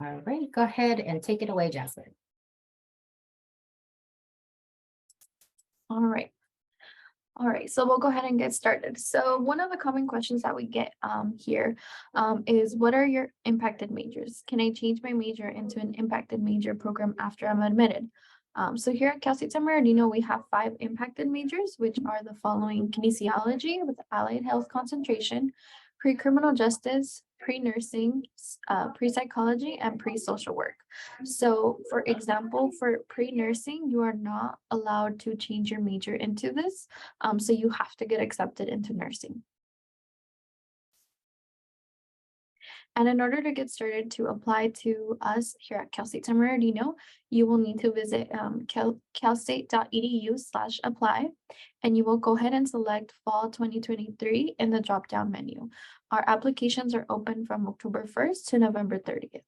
All right, go ahead and take it away, Jasmine. All right. All right, so we'll go ahead and get started. So one of the common questions that we get here is, what are your impacted majors? Can I change my major into an impacted major program after I'm admitted? So here at Cal State San Bernardino, we have 5 impacted majors, which are the following: kinesiology with allied health concentration, pre-criminal justice, pre-nursing, pre-psychology, and pre-social work. So for example, for pre-nursing, you are not allowed to change your major into this. So you have to get accepted into nursing. And in order to get started to apply to us here at Cal State San Bernardino, you will need to visit calstate.edu/apply, and you will go ahead and select Fall 2023 in the drop-down menu. Our applications are open from October 1st to November 30th.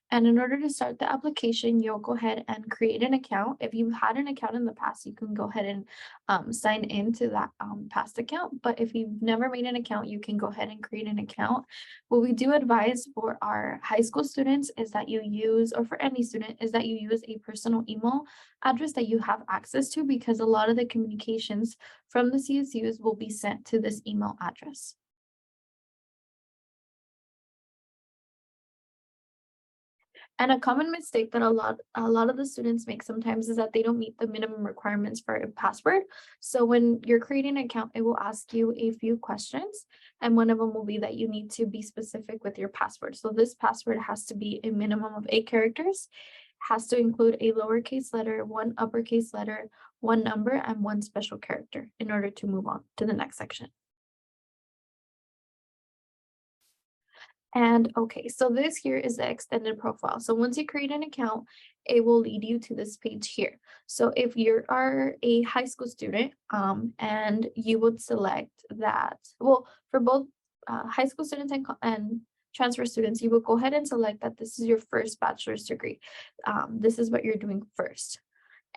And in order to start the application, you'll go ahead and create an account. If you had an account in the past, you can go ahead and sign into that past account. But if you've never made an account, you can go ahead and create an account. What we do advise for our high school students is that you use, or for any student, is that you use a personal email address that you have access to, because a lot of the communications from the CSUs will be sent to this email address. And a common mistake that a lot of the students make sometimes is that they don't meet the minimum requirements for a password. So when you're creating an account, it will ask you a few questions, and one of them will be that you need to be specific with your password. So this password has to be a minimum of 8 characters, has to include a lowercase letter, 1 uppercase letter, 1 number, and 1 special character in order to move on to the next section. And okay, so this here is the extended profile. So once you create an account, it will lead you to this page here. So if you are a high school student, and you would select that, well, for both high school students and transfer students, you will go ahead and select that this is your first bachelor's degree. This is what you're doing first.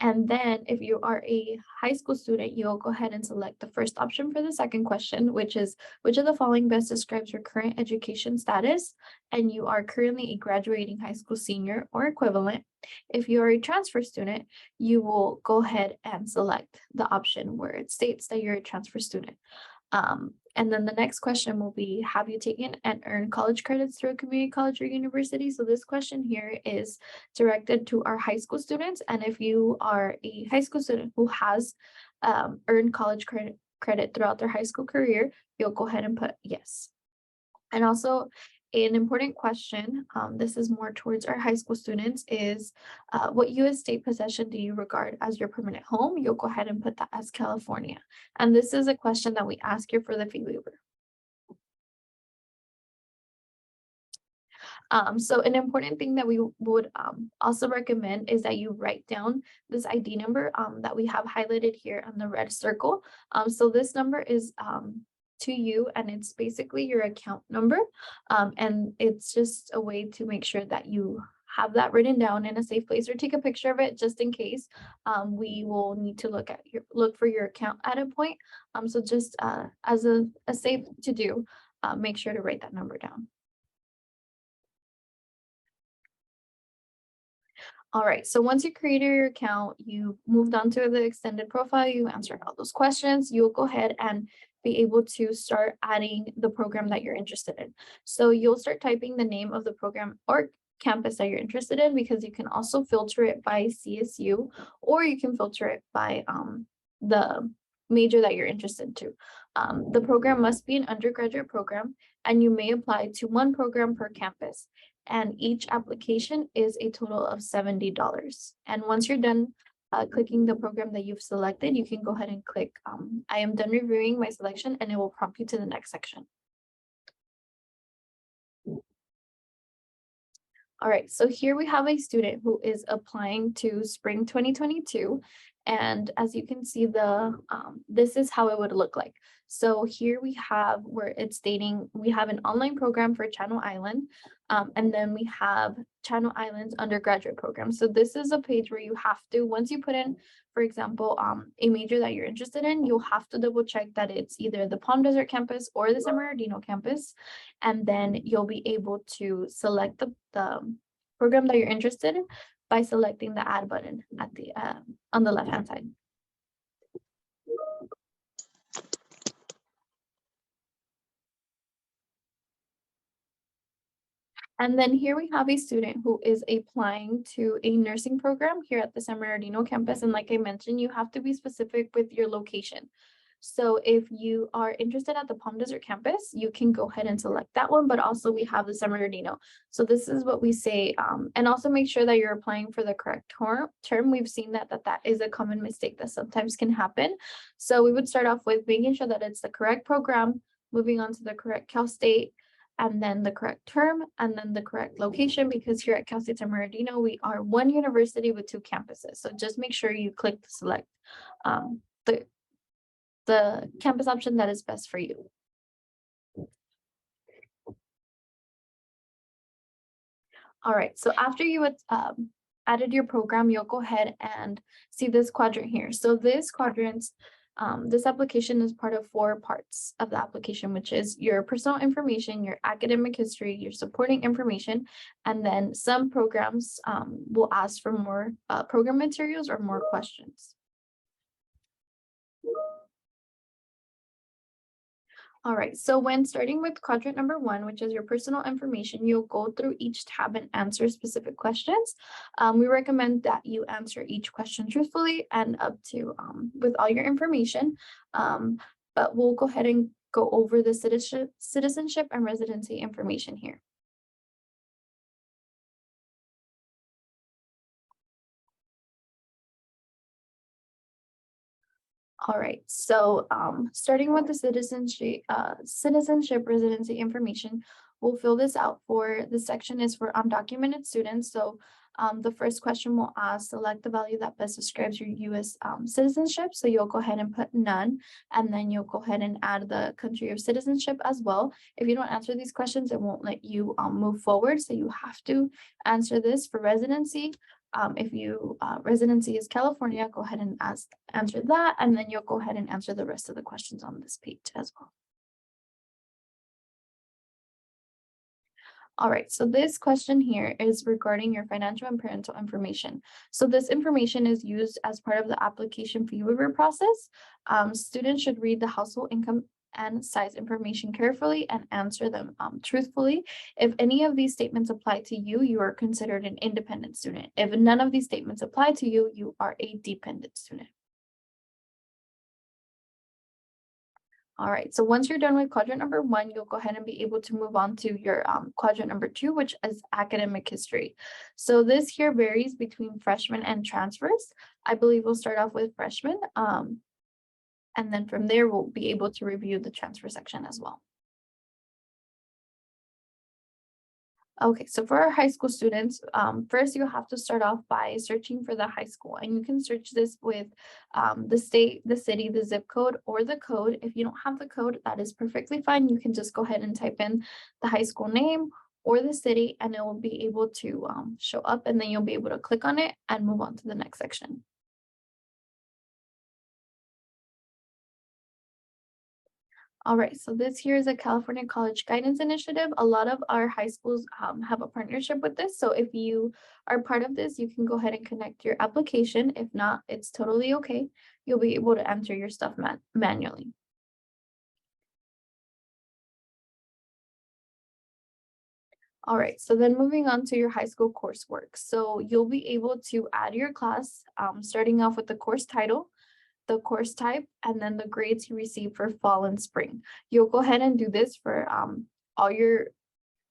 And then if you are a high school student, you'll go ahead and select the first option for the second question, which is, which of the following best describes your current education status? And you are currently a graduating high school senior or equivalent. If you are a transfer student, you will go ahead and select the option where it states that you're a transfer student. And then the next question will be, have you taken and earned college credits through a community college or university? So this question here is directed to our high school students. And if you are a high school student who has earned college credit throughout their high school career, you'll go ahead and put yes. And also, an important question, this is more towards our high school students, is what U.S. state possession do you regard as your permanent home? You'll go ahead and put that as California. And this is a question that we ask you for the fee waiver. So an important thing that we would also recommend is that you write down this ID number that we have highlighted here on the red circle. So this number is to you, and it's basically your account number. And it's just a way to make sure that you have that written down in a safe place, or take a picture of it just in case we will need to look for your account at a point. So just as a safe to do, make sure to write that number down. All right, so once you created your account, you moved on to the extended profile, you answered all those questions, you'll go ahead and be able to start adding the program that you're interested in. So you'll start typing the name of the program or campus that you're interested in, because you can also filter it by CSU, or you can filter it by the major that you're interested to. The program must be an undergraduate program, and you may apply to 1 program per campus. And each application is a total of $70. And once you're done clicking the program that you've selected, you can go ahead and click I am done reviewing my selection, and it will prompt you to the next section. All right, so here we have a student who is applying to spring 2022, And as you can see, this is how it would look like. So here we have where it's stating we have an online program for Channel Island, and then we have Channel Island's undergraduate program. So this is a page where you have to, once you put in, for example, a major that you're interested in, you'll have to double check that it's either the Palm Desert campus or the San Bernardino campus, and then you'll be able to select the program that you're interested in by selecting the add button at the on the left hand side. And then here we have a student who is applying to a nursing program here at the San Bernardino campus. And like I mentioned, you have to be specific with your location. So if you are interested at the Palm Desert campus, you can go ahead and select that one, but also we have the San Bernardino. So this is what we say, and also make sure that you're applying for the correct term. We've seen that is a common mistake that sometimes can happen. So we would start off with making sure that it's the correct program, moving on to the correct Cal State, and then the correct term, and then the correct location, because here at Cal State San Bernardino, we are one university with 2 campuses. So just make sure you click to select the campus option that is best for you. All right, so after you added your program, you'll go ahead and see this quadrant here. So this quadrant, this application is part of 4 parts of the application, which is your personal information, your academic history, your supporting information, and then some programs will ask for more program materials or more questions. All right, so when starting with quadrant number 1, which is your personal information, you'll go through each tab and answer specific questions. We recommend that you answer each question truthfully and up to with all your information. But we'll go ahead and go over the citizenship and residency information here. All right, so starting with the citizenship residency information, we'll fill this out. For this section is for undocumented students. So the first question will ask, select the value that best describes your U.S. Citizenship. So you'll go ahead and put none, and then you'll go ahead and add the country of citizenship as well. If you don't answer these questions, it won't let you move forward. So you have to answer this. For residency, if you residency is California, go ahead and answer that, and then you'll go ahead and answer the rest of the questions on this page as well. All right, so this question here is regarding your financial and parental information. So this information is used as part of the application fee waiver process. Students should read the household income and size information carefully and answer them truthfully. If any of these statements apply to you, you are considered an independent student. If none of these statements apply to you, you are a dependent student. All right, so once you're done with quadrant number 1, you'll go ahead and be able to move on to your quadrant number 2, which is academic history. So this here varies between freshmen and transfers. I believe we'll start off with freshmen. And then from there, we'll be able to review the transfer section as well. Okay, so for our high school students, first you have to start off by searching for the high school, and you can search this with the state, the city, the zip code, or the code. If you don't have the code, that is perfectly fine. You can just go ahead and type in the high school name or the city, and it will be able to show up, and then you'll be able to click on it and move on to the next section. All right, so this here is a California College Guidance Initiative. A lot of our high schools have a partnership with this. So if you are part of this, you can go ahead and connect your application. If not, it's totally okay. You'll be able to enter your stuff manually. All right, so then moving on to your high school coursework. So you'll be able to add your class, starting off with the course title, the course type, and then the grades you receive for fall and spring. You'll go ahead and do this for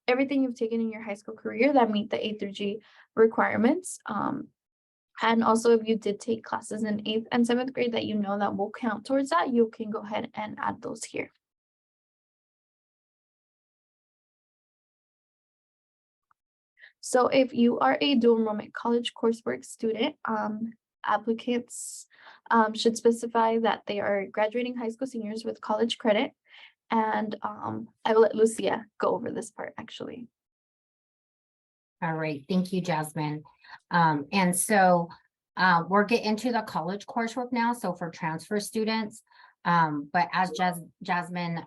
everything you've taken in your high school career that meet the A through G requirements. And also if you did take classes in 8th and 7th grade that you know that will count towards that, you can go ahead and add those here. So if you are a dual enrollment college coursework student, applicants should specify that they are graduating high school seniors with college credit. And I will let Lucia go over this part actually. All right, thank you, Jasmine. And so we're getting into the college coursework now, so for transfer students. But as Jasmine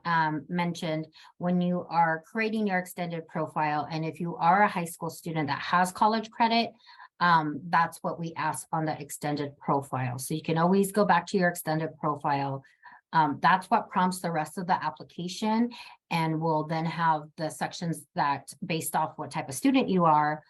mentioned, when you are creating your extended profile, and if you are a high school student that has college credit, that's what we ask on the extended profile. So you can always go back to your extended profile. That's what prompts the rest of the application, and we'll then have the sections that, based off what type of student you are,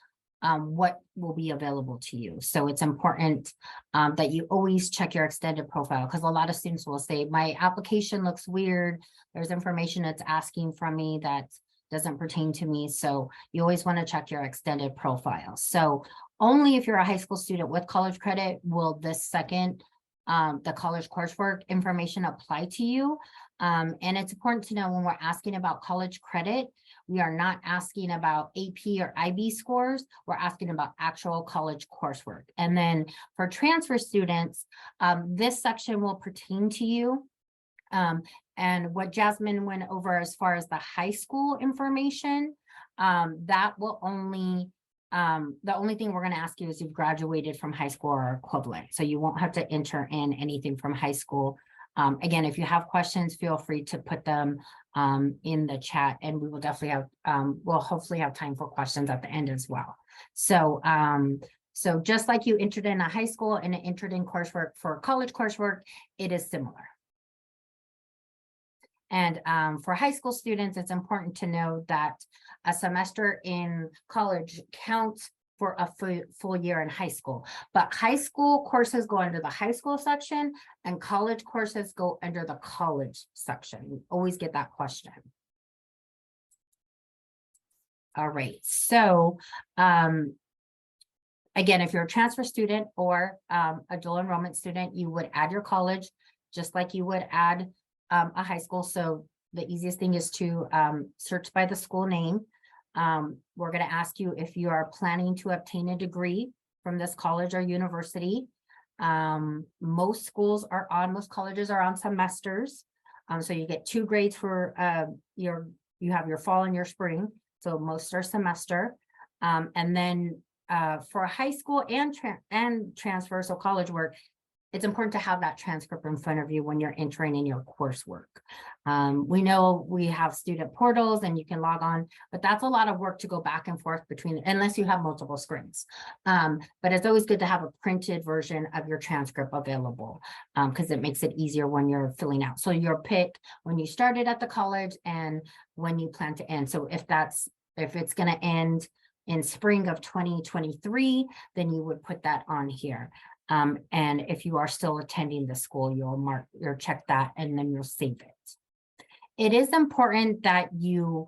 what will be available to you. So it's important that you always check your extended profile, because a lot of students will say, my application looks weird. There's information it's asking from me that doesn't pertain to me. So you always want to check your extended profile. So only if you're a high school student with college credit will this second the college coursework information apply to you. And it's important to know when we're asking about college credit, we are not asking about AP or IB scores. We're asking about actual college coursework. And then for transfer students, this section will pertain to you. And what Jasmine went over as far as the high school information, that will only the only thing we're going to ask you is you've graduated from high school or equivalent. So you won't have to enter in anything from high school. Again, if you have questions, feel free to put them in the chat, and we will definitely have, we'll hopefully have time for questions at the end as well. So, so just like you entered in a high school and entered in coursework for college coursework, it is similar. And for high school students, it's important to know that a semester in college counts for a full year in high school. But high school courses go under the high school section, and college courses go under the college section. We always get that question. All right, so again, if you're a transfer student or a dual enrollment student, you would add your college just like you would add a high school. So the easiest thing is to search by the school name. We're going to ask you if you are planning to obtain a degree from this college or university. Most colleges are on semesters. So you get 2 grades for you have your fall and your spring. So most are semester. And then for high school and transfer, so college work, it's important to have that transcript in front of you when you're entering in your coursework. We know we have student portals and you can log on, but that's a lot of work to go back and forth between, unless you have multiple screens. But it's always good to have a printed version of your transcript available, because it makes it easier when you're filling out. So you'll pick when you started at the college and when you plan to end. So if it's going to end in spring of 2023, then you would put that on here. And if you are still attending the school, you'll check that, and then you'll save it. It is important that you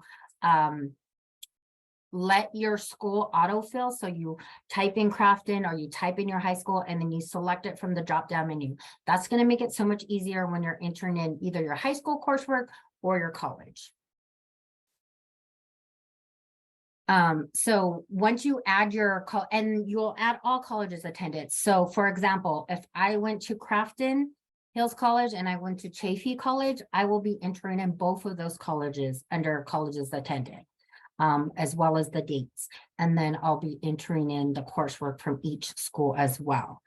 let your school autofill. So you type in Crafton or you type in your high school, and then you select it from the drop-down menu. That's going to make it so much easier when you're entering in either your high school coursework or your college. So once you add and you'll add all colleges attended. So for example, if I went to Crafton Hills College and I went to Chaffey College, I will be entering in both of those colleges under colleges attended, as well as the dates. And then I'll be entering in the coursework from each school as well.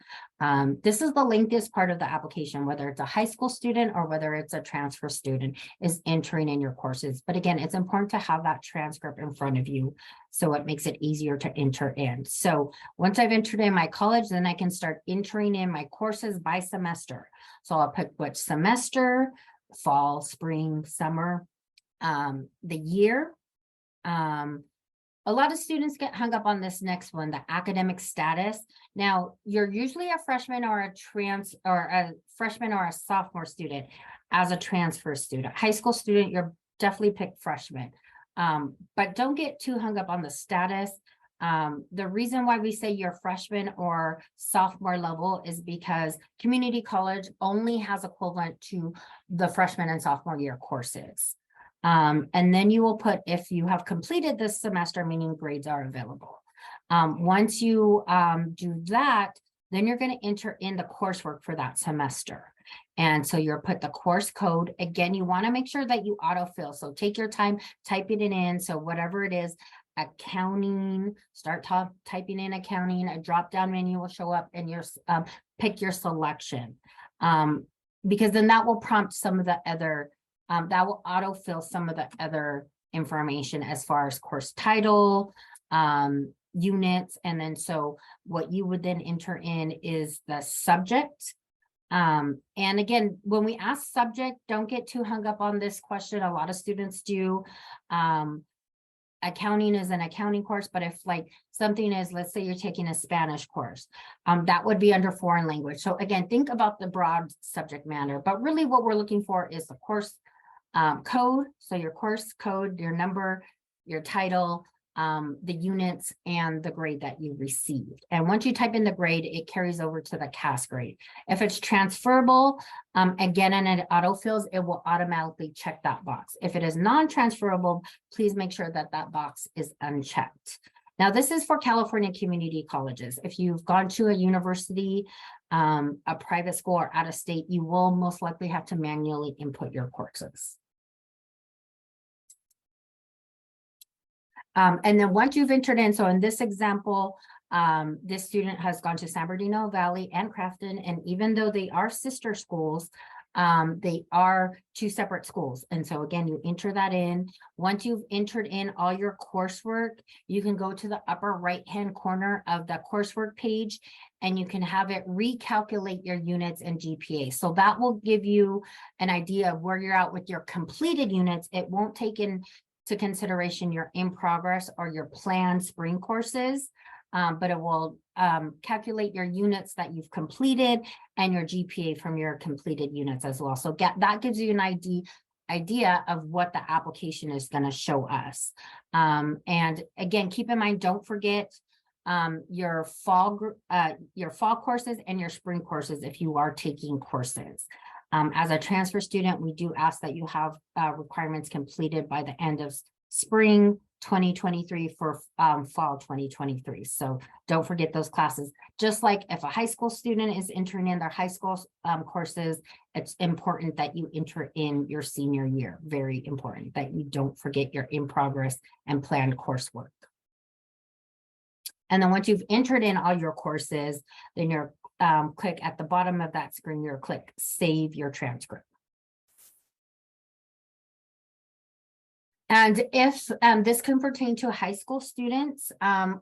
This is the lengthiest part of the application, whether it's a high school student or whether it's a transfer student, is entering in your courses. But again, it's important to have that transcript in front of you, so it makes it easier to enter in. So once I've entered in my college, then I can start entering in my courses by semester. So I'll pick which semester, fall, spring, summer, the year. A lot of students get hung up on this next one, the academic status. Now, you're usually a freshman or a sophomore student as a transfer student. High school student, you're definitely pick freshman. But don't get too hung up on the status. The reason why we say you're freshman or sophomore level is because community college only has equivalent to the freshman and sophomore year courses. And then you will put if you have completed this semester, meaning grades are available. Once you do that, Then you're going to enter in the coursework for that semester. And so you'll put the course code. Again, you want to make sure that you autofill. So take your time typing it in. So whatever it is, accounting, start typing in accounting, a drop-down menu will show up and pick your selection. Because then that will prompt some of the other, that will autofill some of the other information as far as course title, units. And then so what you would then enter in is the subject. And again, when we ask subject, don't get too hung up on this question. A lot of students do. Accounting is an accounting course, but if like something is, let's say you're taking a Spanish course, that would be under foreign language. So again, think about the broad subject matter, but really what we're looking for is the course code. So your course code, your number, your title, the units, and the grade that you received. And once you type in the grade, it carries over to the CAS grade. If it's transferable, again, and it autofills, it will automatically check that box. If it is non-transferable, please make sure that that box is unchecked. Now, this is for California community colleges. If you've gone to a university, a private school, or out of state, you will most likely have to manually input your courses. And then once you've entered in, so in this example, this student has gone to San Bernardino Valley and Crafton, and even though they are sister schools, they are two separate schools. And so again, you enter that in. Once you've entered in all your coursework, you can go to the upper right-hand corner of the coursework page, and you can have it recalculate your units and GPA. So that will give you an idea of where you're at with your completed units. It won't take into consideration your in progress or your planned spring courses, but it will calculate your units that you've completed and your GPA from your completed units as well. So that gives you an idea of what the application is going to show us. And again, keep in mind, don't forget your fall courses and your spring courses if you are taking courses. As a transfer student, we do ask that you have requirements completed by the end of spring 2023 for fall 2023. So don't forget those classes. Just like if a high school student is entering in their high school courses, it's important that you enter in your senior year. Very important that you don't forget your in progress and planned coursework. And then once you've entered in all your courses, then you're click at the bottom of that screen, you'll click save your transcript. And if this can pertain to high school students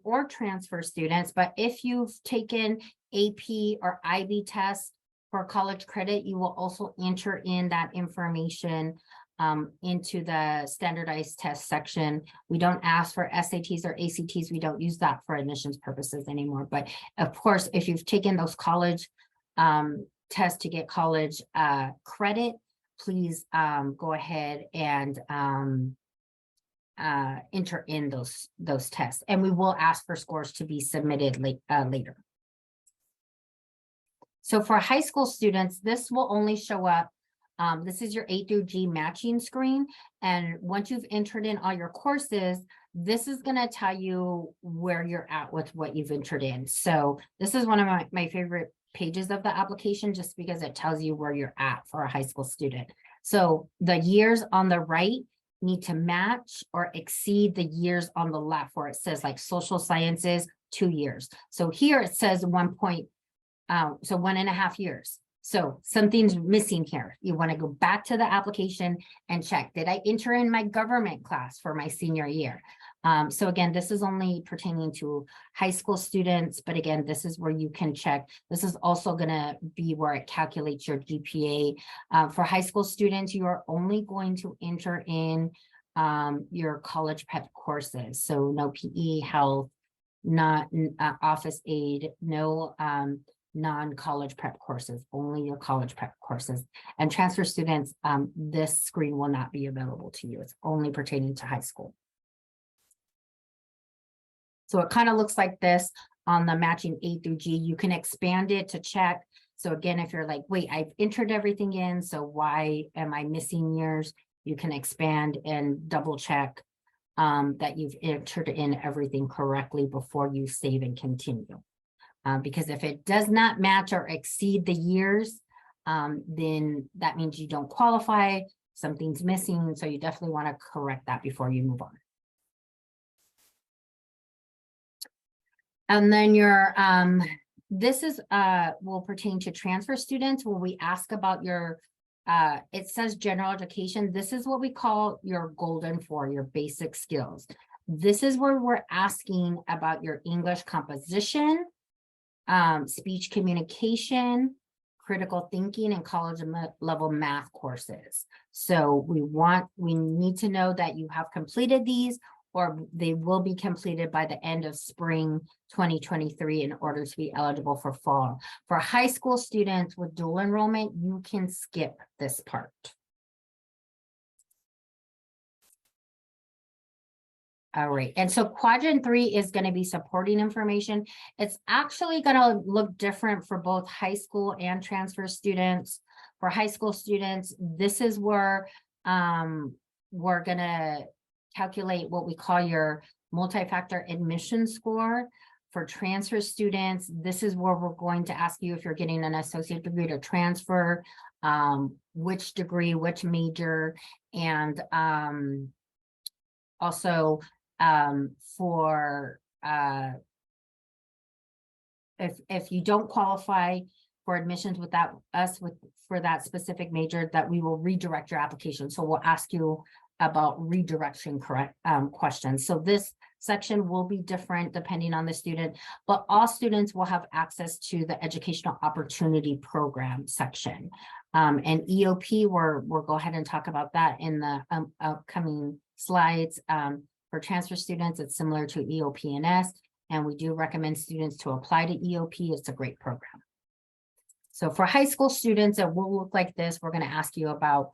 or transfer students, but if you've taken AP or IB tests for college credit, you will also enter in that information into the standardized test section. We don't ask for SATs or ACTs. We don't use that for admissions purposes anymore. But of course, if you've taken those college tests to get college credit, please go ahead and enter in those tests. And we will ask for scores to be submitted later. So for high school students, this will only show up. This is your A through G matching screen. And once you've entered in all your courses, this is going to tell you where you're at with what you've entered in. So this is one of my favorite pages of the application, just because it tells you where you're at for a high school student. So the years on the right need to match or exceed the years on the left, where it says like social sciences, 2 years. So here it says 1.5 years. So something's missing here. You want to go back to the application and check, did I enter in my government class for my senior year? So again, this is only pertaining to high school students, but again, this is where you can check. This is also going to be where it calculates your GPA. For high school students, you are only going to enter in your college prep courses. So no PE, health, not office aid, no non-college prep courses, only your college prep courses. And transfer students, this screen will not be available to you. It's only pertaining to high school. So it kind of looks like this on the matching A through G. You can expand it to check. So again, if you're like, wait, I've entered everything in, so why am I missing years? You can expand and double check that you've entered in everything correctly before you save and continue. Because if it does not match or exceed the years, then that means you don't qualify, something's missing, so you definitely want to correct that before you move on. And then this is, will pertain to transfer students, where we ask about your, it says general education. This is what we call your golden four, your basic skills. This is where we're asking about your English composition, speech communication, critical thinking, and college level math courses. So we need to know that you have completed these, or they will be completed by the end of spring 2023 in order to be eligible for fall. For high school students with dual enrollment, you can skip this part. All right, and so quadrant 3 is going to be supporting information. It's actually going to look different for both high school and transfer students. For high school students, this is where we're going to calculate what we call your multi-factor admission score. For transfer students, this is where we're going to ask you if you're getting an associate degree to transfer, which degree, which major, and also for if you don't qualify for admissions without us for that specific major, that we will redirect your application. So we'll ask you about redirection questions. So this section will be different depending on the student, but all students will have access to the Educational Opportunity Program section. And EOP, we'll go ahead and talk about that in the upcoming slides. For transfer students, it's similar to EOP&S, and we do recommend students to apply to EOP. It's a great program. So for high school students, it will look like this. We're going to ask you about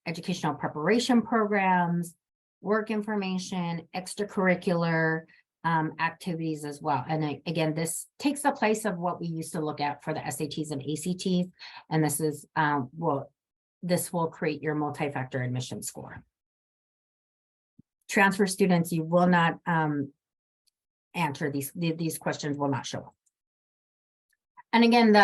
educational preparation programs, work information, extracurricular activities as well. And again, this takes the place of what we used to look at for the SATs and ACTs. And this is, this will create your multi-factor admission score. Transfer students, you will not answer these questions, will not show up. And again,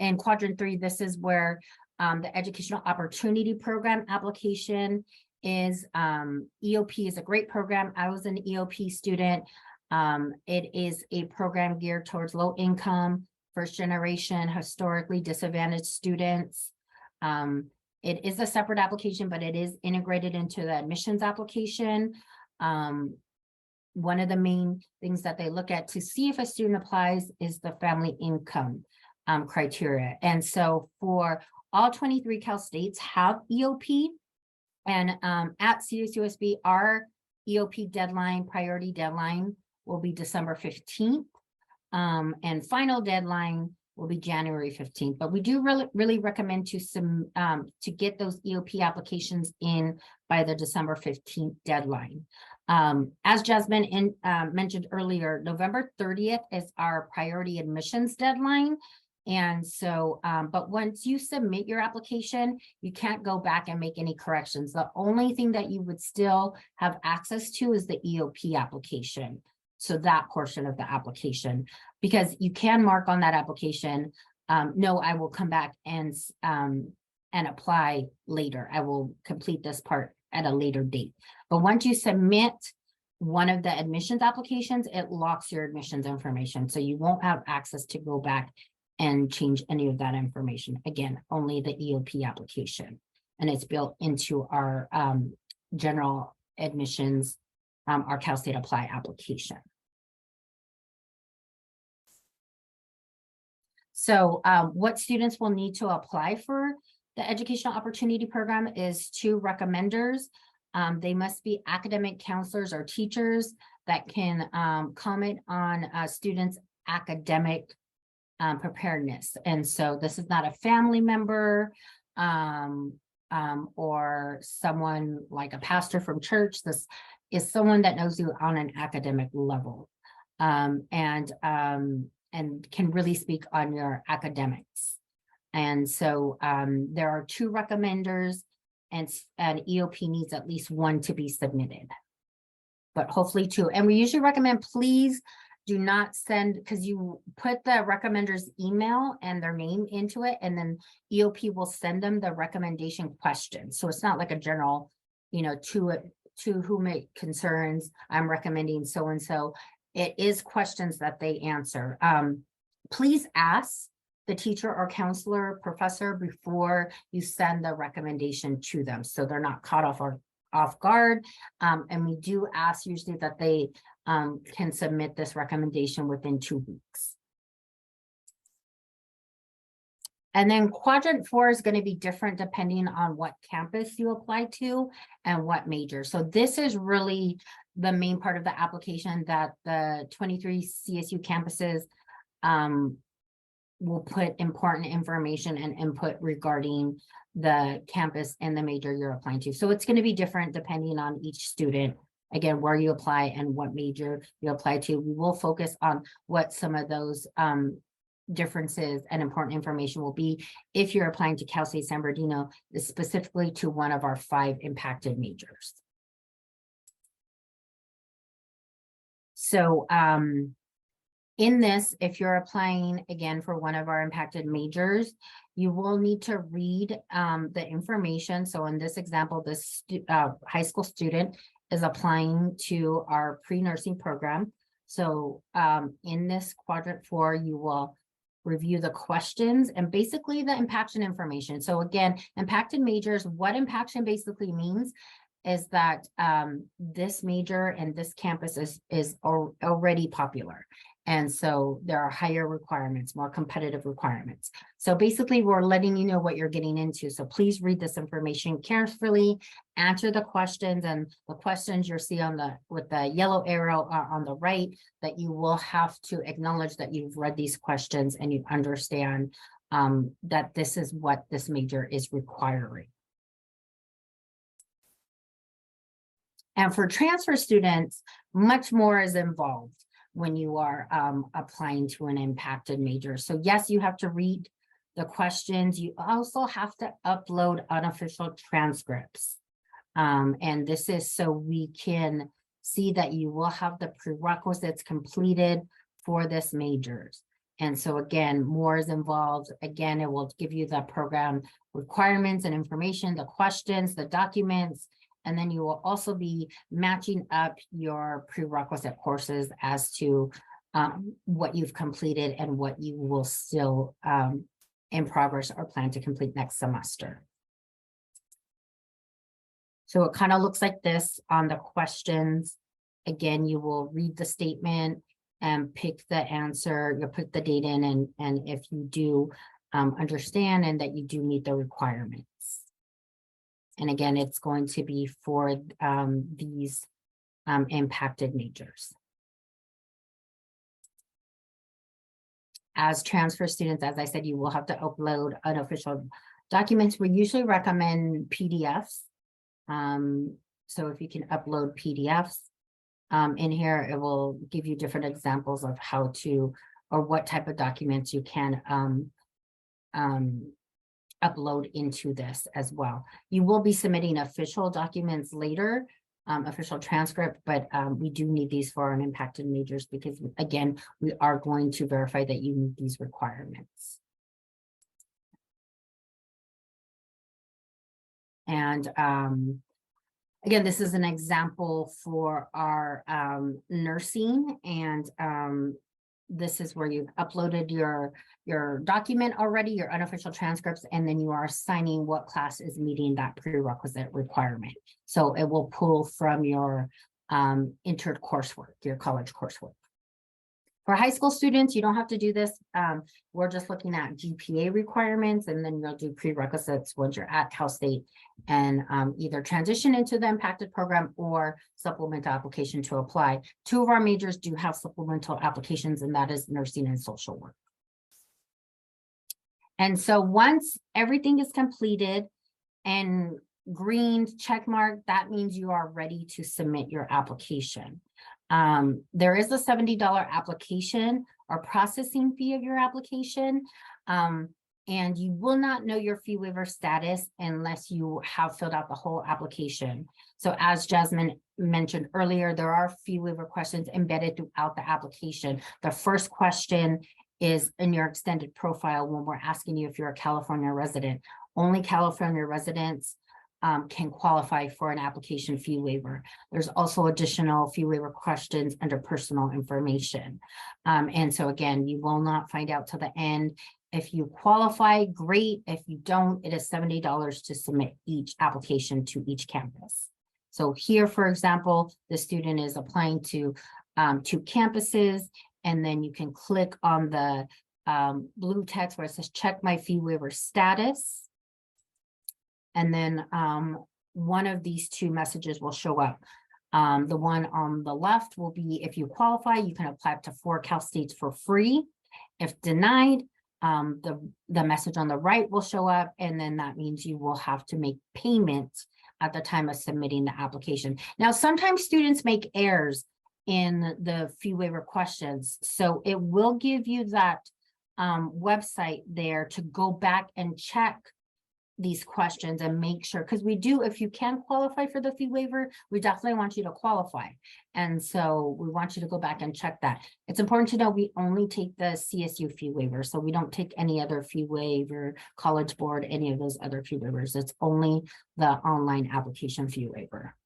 in quadrant 3, this is where the Educational Opportunity Program application is. EOP is a great program. I was an EOP student. It is a program geared towards low income, first generation, historically disadvantaged students. It is a separate application, but it is integrated into the admissions application. One of the main things that they look at to see if a student applies is the family income criteria. And so for all 23 Cal States have EOP, and at CSUSB, our EOP deadline, priority deadline, will be December 15th, and final deadline will be January 15th. But we do really recommend to get those EOP applications in by the December 15th deadline. As Jasmine mentioned earlier, November 30th is our priority admissions deadline. And so, but once you submit your application, you can't go back and make any corrections. The only thing that you would still have access to is the EOP application. So that portion of the application, because you can mark on that application, no, I will come back and apply later. I will complete this part at a later date. But once you submit one of the admissions applications, it locks your admissions information. So you won't have access to go back and change any of that information. Again, only the EOP application. And it's built into our general admissions, our Cal State Apply application. So what students will need to apply for the Educational Opportunity Program is 2 recommenders. They must be academic counselors or teachers that can comment on students' academic preparedness. And so this is not a family member or someone like a pastor from church. This is someone that knows you on an academic level and can really speak on your academics. And so there are 2 recommenders, and EOP needs at least 1 to be submitted, but hopefully 2. And we usually recommend, please do not send, because you put the recommender's email and their name into it, and then EOP will send them the recommendation question. So it's not like a general, you know, to whom it concerns, I'm recommending so-and-so. It is questions that they answer. Please ask the teacher or counselor, professor before you send the recommendation to them, so they're not caught off guard. And we do ask usually that they can submit this recommendation within 2 weeks. And then quadrant 4 is going to be different depending on what campus you apply to and what major. So this is really the main part of the application that the 23 CSU campuses will put important information and input regarding the campus and the major you're applying to. So it's going to be different depending on each student. Again, where you apply and what major you apply to. We will focus on what some of those differences and important information will be if you're applying to Cal State San Bernardino, specifically to one of our 5 impacted majors. So in this, if you're applying again for one of our impacted majors, you will need to read the information. So in this example, this high school student is applying to our pre-nursing program. So in this quadrant 4, you will review the questions and basically the impaction information. So again, impacted majors, what impaction basically means is that this major and this campus is already popular. And so there are higher requirements, more competitive requirements. So basically we're letting you know what you're getting into. So please read this information carefully, answer the questions, and the questions you'll see on with the yellow arrow on the right, that you will have to acknowledge that you've read these questions and you understand that this is what this major is requiring. And for transfer students, much more is involved when you are applying to an impacted major. So yes, you have to read the questions. You also have to upload unofficial transcripts. And this is so we can see that you will have the prerequisites completed for this majors. And so again, more is involved. Again, it will give you the program requirements and information, the questions, the documents, and then you will also be matching up your prerequisite courses as to what you've completed and what you will still in progress or plan to complete next semester. So it kind of looks like this on the questions. Again, you will read the statement and pick the answer. You'll put the date in, and if you do understand and that you do meet the requirements. And again, it's going to be for these impacted majors. As transfer students, as I said, you will have to upload unofficial documents. We usually recommend PDFs. So if you can upload PDFs in here, it will give you different examples of how to, or what type of documents you can upload into this as well. You will be submitting official documents later, official transcript, but we do need these for our impacted majors because again, we are going to verify that you meet these requirements. And again, this is an example for our nursing, and this is where you've uploaded your document already, your unofficial transcripts, and then you are assigning what class is meeting that prerequisite requirement. So it will pull from your entered coursework, your college coursework. For high school students, you don't have to do this. We're just looking at GPA requirements, and then you'll do prerequisites once you're at Cal State and either transition into the impacted program or supplemental application to apply. 2 of our majors do have supplemental applications, and that is nursing and social work. And so once everything is completed and green check mark, that means you are ready to submit your application. There is a $70 application or processing fee of your application, and you will not know your fee waiver status unless you have filled out the whole application. So as Jasmine mentioned earlier, there are fee waiver questions embedded throughout the application. The first question is in your extended profile when we're asking you if you're a California resident. Only California residents can qualify for an application fee waiver. There's also additional fee waiver questions under personal information. And so again, you will not find out till the end. If you qualify, great. If you don't, it is $70 to submit each application to each campus. So here, for example, the student is applying to 2 campuses, and then you can click on the blue text where it says check my fee waiver status. And then one of these 2 messages will show up. The one on the left will be if you qualify, you can apply up to 4 Cal States for free. If denied, the message on the right will show up, and then that means you will have to make payment at the time of submitting the application. Now, sometimes students make errors in the fee waiver questions, so it will give you that website there to go back and check these questions and make sure, because we do, if you can qualify for the fee waiver, we definitely want you to qualify. And so we want you to go back and check that. It's important to know we only take the CSU fee waiver. So we don't take any other fee waiver, College Board, any of those other fee waivers. It's only the online application fee waiver.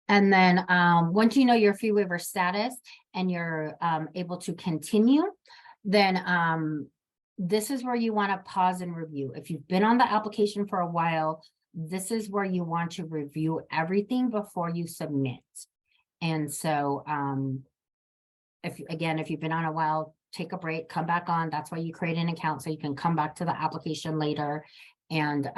And then once you know your fee waiver status and you're able to continue, then this is where you want to pause and review. If you've been on the application for a while, this is where you want to review everything before you submit. And so if you've been on a while, take a break, come back on. That's why you create an account, so you can come back to the application later and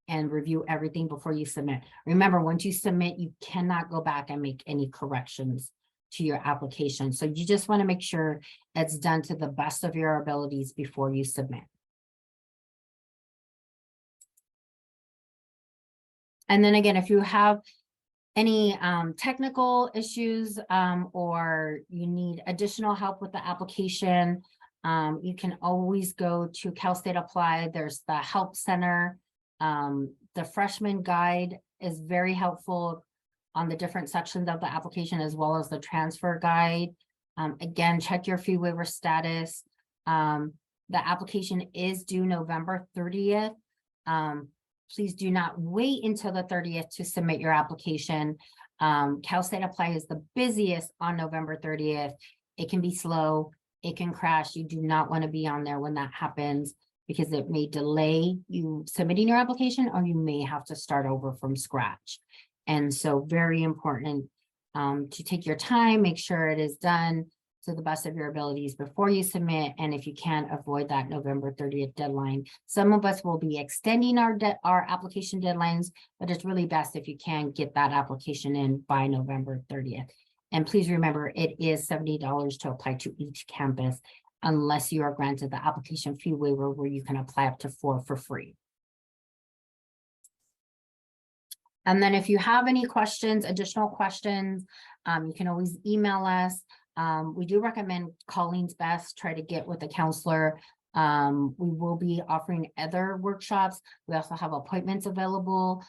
review everything before you submit. Remember, once you submit, you cannot go back and make any corrections to your application. So you just want to make sure it's done to the best of your abilities before you submit. And then again, if you have any technical issues or you need additional help with the application, you can always go to Cal State Apply. There's the Help Center. The freshman guide is very helpful on the different sections of the application, as well as the transfer guide. Again, check your fee waiver status. The application is due November 30th. Please do not wait until the 30th to submit your application. Cal State Apply is the busiest on November 30th. It can be slow, it can crash. You do not want to be on there when that happens, because it may delay you submitting your application, or you may have to start over from scratch. And so very important to take your time, make sure it is done to the best of your abilities before you submit. And if you can, avoid that November 30th deadline. Some of us will be extending our application deadlines, but it's really best if you can get that application in by November 30th. And please remember, it is $70 to apply to each campus, unless you are granted the application fee waiver where you can apply up to 4 for free. And then if you have any questions, additional questions, you can always email us. We do recommend calling's best. Try to get with a counselor. We will be offering other workshops. We also have appointments available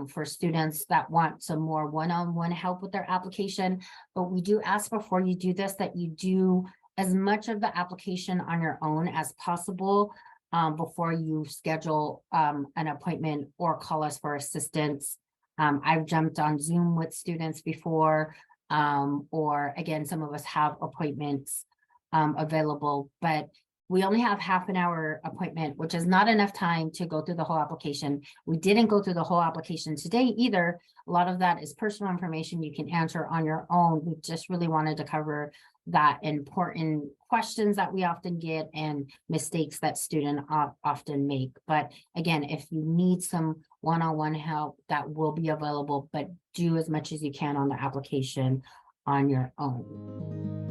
for students that want some more one-on-one help with their application. But we do ask before you do this that you do as much of the application on your own as possible before you schedule an appointment or call us for assistance. I've jumped on Zoom with students before, or again, some of us have appointments available, but we only have half an hour appointment, which is not enough time to go through the whole application. We didn't go through the whole application today either. A lot of that is personal information you can answer on your own. We just really wanted to cover that important questions that we often get and mistakes that students often make. But again, if you need some one-on-one help, that will be available, but do as much as you can on the application on your own.